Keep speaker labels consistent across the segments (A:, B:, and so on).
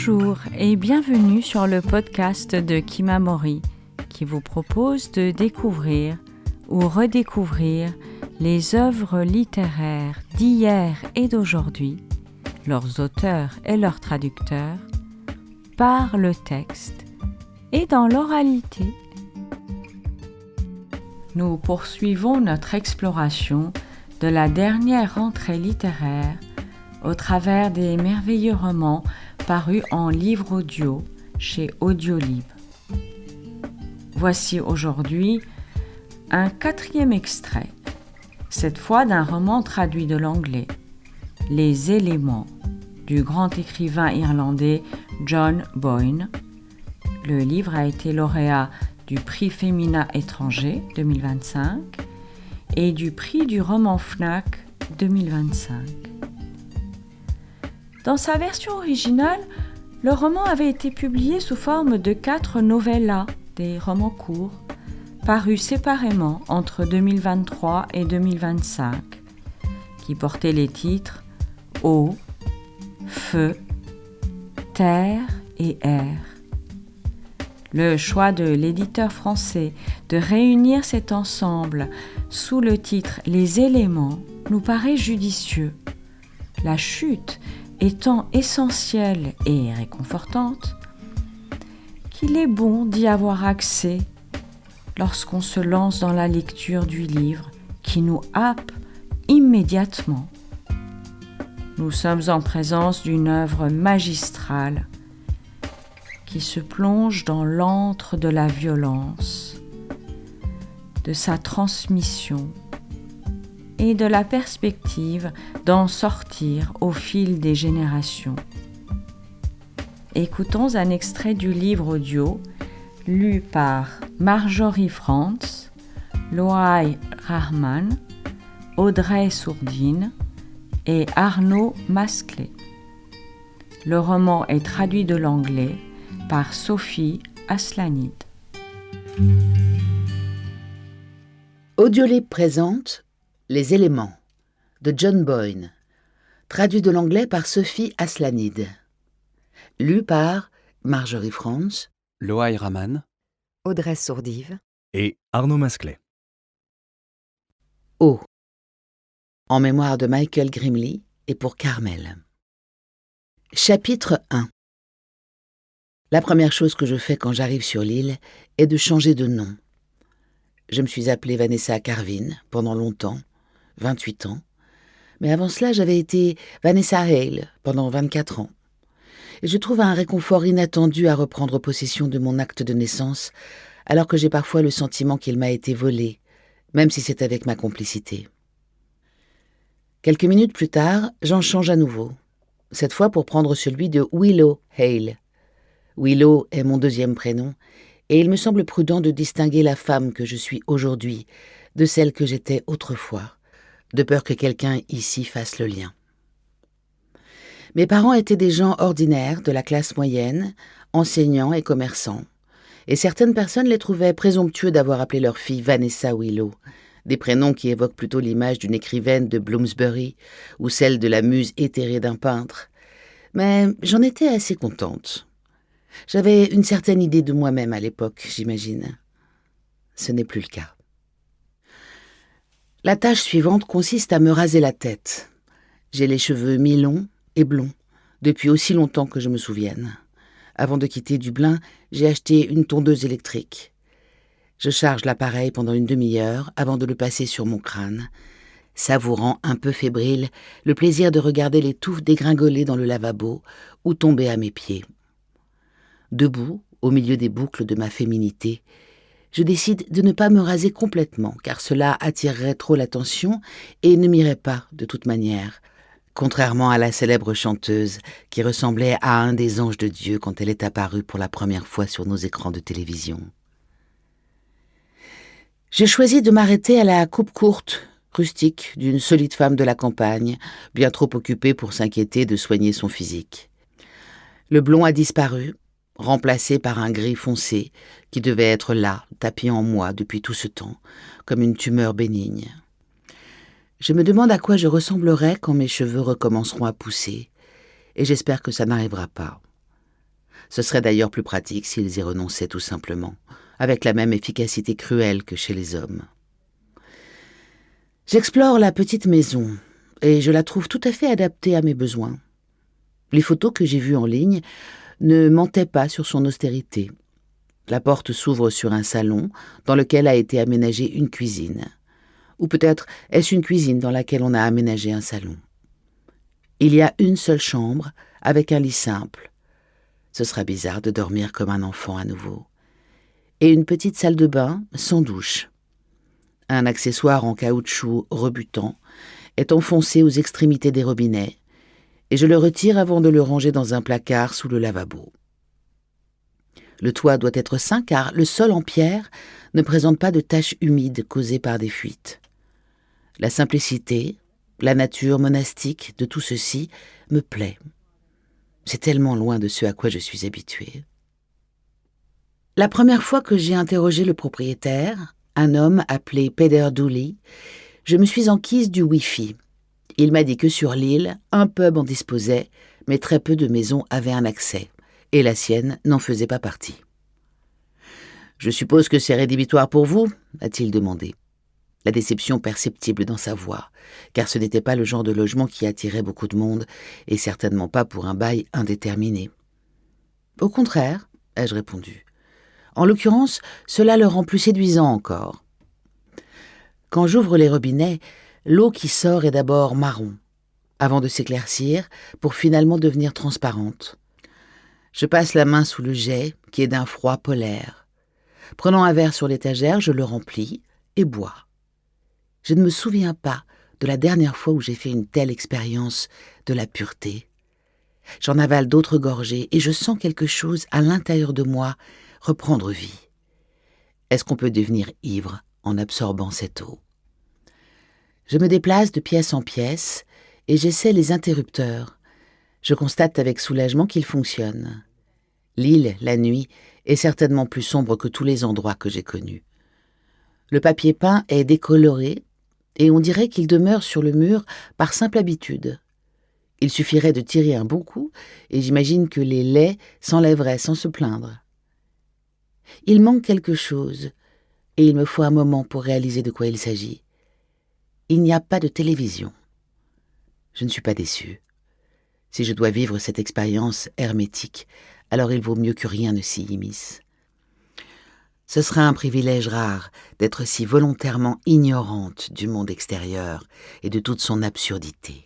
A: Bonjour et bienvenue sur le podcast de Kimamori qui vous propose de découvrir ou redécouvrir les œuvres littéraires d'hier et d'aujourd'hui, leurs auteurs et leurs traducteurs, par le texte et dans l'oralité. Nous poursuivons notre exploration de la dernière rentrée littéraire au travers des merveilleux romans parus en livre audio chez Audiolib. Voici aujourd'hui un 4e extrait, cette fois d'un roman traduit de l'anglais, Les éléments, du grand écrivain irlandais John Boyne. Le livre a été lauréat du prix Femina étranger 2025 et du prix du roman Fnac 2025. Dans sa version originale, le roman avait été publié sous forme de 4 novellas, des romans courts, parus séparément entre 2023 et 2025, qui portaient les titres Eau, Feu, Terre et Air. Le choix de l'éditeur français de réunir cet ensemble sous le titre Les éléments nous paraît judicieux. La chute étant essentielle et réconfortante, qu'il est bon d'y avoir accès lorsqu'on se lance dans la lecture du livre qui nous happe immédiatement. Nous sommes en présence d'une œuvre magistrale qui se plonge dans l'antre de la violence, de sa transmission et de la perspective d'en sortir au fil des générations. Écoutons un extrait du livre audio lu par Marjorie Frantz, Loai Rahman, Audrey Sourdine et Arnaud Masclet. Le roman est traduit de l'anglais par Sophie Aslanid.
B: Audiolib présente Les éléments de John Boyne, traduit de l'anglais par Sophie Aslanid. Lu par Marjorie Frantz,
C: Loai Rahman,
D: Audrey Sourdive
C: et Arnaud Masclet.
B: Eau, en mémoire de Michael Grimley et pour Carmel. Chapitre 1. La première chose que je fais quand j'arrive sur l'île est de changer de nom. Je me suis appelée Vanessa Carvin pendant longtemps, 28 ans, mais avant cela j'avais été Vanessa Hale pendant 24 ans. Et je trouve un réconfort inattendu à reprendre possession de mon acte de naissance, alors que j'ai parfois le sentiment qu'il m'a été volé, même si c'est avec ma complicité. Quelques minutes plus tard, j'en change à nouveau, cette fois pour prendre celui de Willow Hale. Willow est mon 2e prénom, et il me semble prudent de distinguer la femme que je suis aujourd'hui de celle que j'étais autrefois, de peur que quelqu'un ici fasse le lien. Mes parents étaient des gens ordinaires de la classe moyenne, enseignants et commerçants, et certaines personnes les trouvaient présomptueux d'avoir appelé leur fille Vanessa Willow, des prénoms qui évoquent plutôt l'image d'une écrivaine de Bloomsbury ou celle de la muse éthérée d'un peintre. Mais j'en étais assez contente. J'avais une certaine idée de moi-même à l'époque, j'imagine. Ce n'est plus le cas. La tâche suivante consiste à me raser la tête. J'ai les cheveux mi-longs et blonds, depuis aussi longtemps que je me souvienne. Avant de quitter Dublin, j'ai acheté une tondeuse électrique. Je charge l'appareil pendant une demi-heure avant de le passer sur mon crâne, savourant un peu fébrile le plaisir de regarder les touffes dégringoler dans le lavabo ou tomber à mes pieds. Debout, au milieu des boucles de ma féminité, je décide de ne pas me raser complètement, car cela attirerait trop l'attention et ne m'irait pas de toute manière, contrairement à la célèbre chanteuse qui ressemblait à un des anges de Dieu quand elle est apparue pour la première fois sur nos écrans de télévision. J'ai choisi de m'arrêter à la coupe courte, rustique, d'une solide femme de la campagne, bien trop occupée pour s'inquiéter de soigner son physique. Le blond a disparu, remplacé par un gris foncé qui devait être là, tapis en moi depuis tout ce temps, comme une tumeur bénigne. Je me demande à quoi je ressemblerai quand mes cheveux recommenceront à pousser, et j'espère que ça n'arrivera pas. Ce serait d'ailleurs plus pratique s'ils y renonçaient tout simplement, avec la même efficacité cruelle que chez les hommes. J'explore la petite maison et je la trouve tout à fait adaptée à mes besoins. Les photos que j'ai vues en ligne ne mentaient pas sur son austérité. La porte s'ouvre sur un salon dans lequel a été aménagée une cuisine. Ou peut-être est-ce une cuisine dans laquelle on a aménagé un salon. Il y a une seule chambre avec un lit simple. Ce sera bizarre de dormir comme un enfant à nouveau. Et une petite salle de bain sans douche. Un accessoire en caoutchouc rebutant est enfoncé aux extrémités des robinets et je le retire avant de le ranger dans un placard sous le lavabo. Le toit doit être sain car le sol en pierre ne présente pas de taches humides causées par des fuites. La simplicité, la nature monastique de tout ceci me plaît. C'est tellement loin de ce à quoi je suis habituée. La première fois que j'ai interrogé le propriétaire, un homme appelé Peder Dooley, je me suis enquise du Wi-Fi. Il m'a dit que sur l'île, un pub en disposait, mais très peu de maisons avaient un accès, et la sienne n'en faisait pas partie. « Je suppose que c'est rédhibitoire pour vous ?» a-t-il demandé. La déception perceptible dans sa voix, car ce n'était pas le genre de logement qui attirait beaucoup de monde, et certainement pas pour un bail indéterminé. « Au contraire, ai-je répondu. En l'occurrence, cela le rend plus séduisant encore. Quand j'ouvre les robinets, l'eau qui sort est d'abord marron, avant de s'éclaircir pour finalement devenir transparente. Je passe la main sous le jet, qui est d'un froid polaire. Prenant un verre sur l'étagère, je le remplis et bois. Je ne me souviens pas de la dernière fois où j'ai fait une telle expérience de la pureté. J'en avale d'autres gorgées et je sens quelque chose à l'intérieur de moi reprendre vie. Est-ce qu'on peut devenir ivre en absorbant cette eau? Je me déplace de pièce en pièce et j'essaie les interrupteurs. Je constate avec soulagement qu'ils fonctionnent. L'île, la nuit, est certainement plus sombre que tous les endroits que j'ai connus. Le papier peint est décoloré et on dirait qu'il demeure sur le mur par simple habitude. Il suffirait de tirer un bon coup et j'imagine que les laits s'enlèveraient sans se plaindre. Il manque quelque chose et il me faut un moment pour réaliser de quoi il s'agit. Il n'y a pas de télévision. Je ne suis pas déçue. Si je dois vivre cette expérience hermétique, alors il vaut mieux que rien ne s'y immisce. Ce sera un privilège rare d'être si volontairement ignorante du monde extérieur et de toute son absurdité.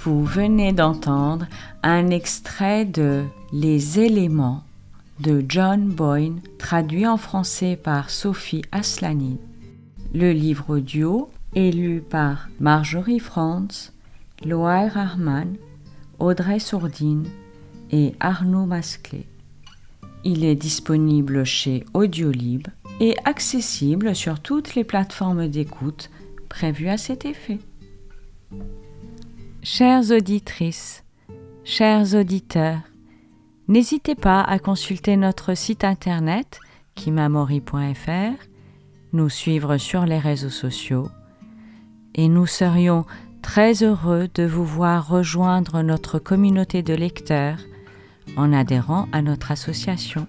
A: Vous venez d'entendre un extrait de Les éléments de John Boyne, traduit en français par Sophie Aslani. Le livre audio est lu par Marjorie Frantz, Loay Rahman, Audrey Sourdine et Arnaud Masclet. Il est disponible chez Audiolib et accessible sur toutes les plateformes d'écoute prévues à cet effet. Chères auditrices, chers auditeurs, n'hésitez pas à consulter notre site internet kimamori.fr, nous suivre sur les réseaux sociaux et nous serions très heureux de vous voir rejoindre notre communauté de lecteurs en adhérant à notre association.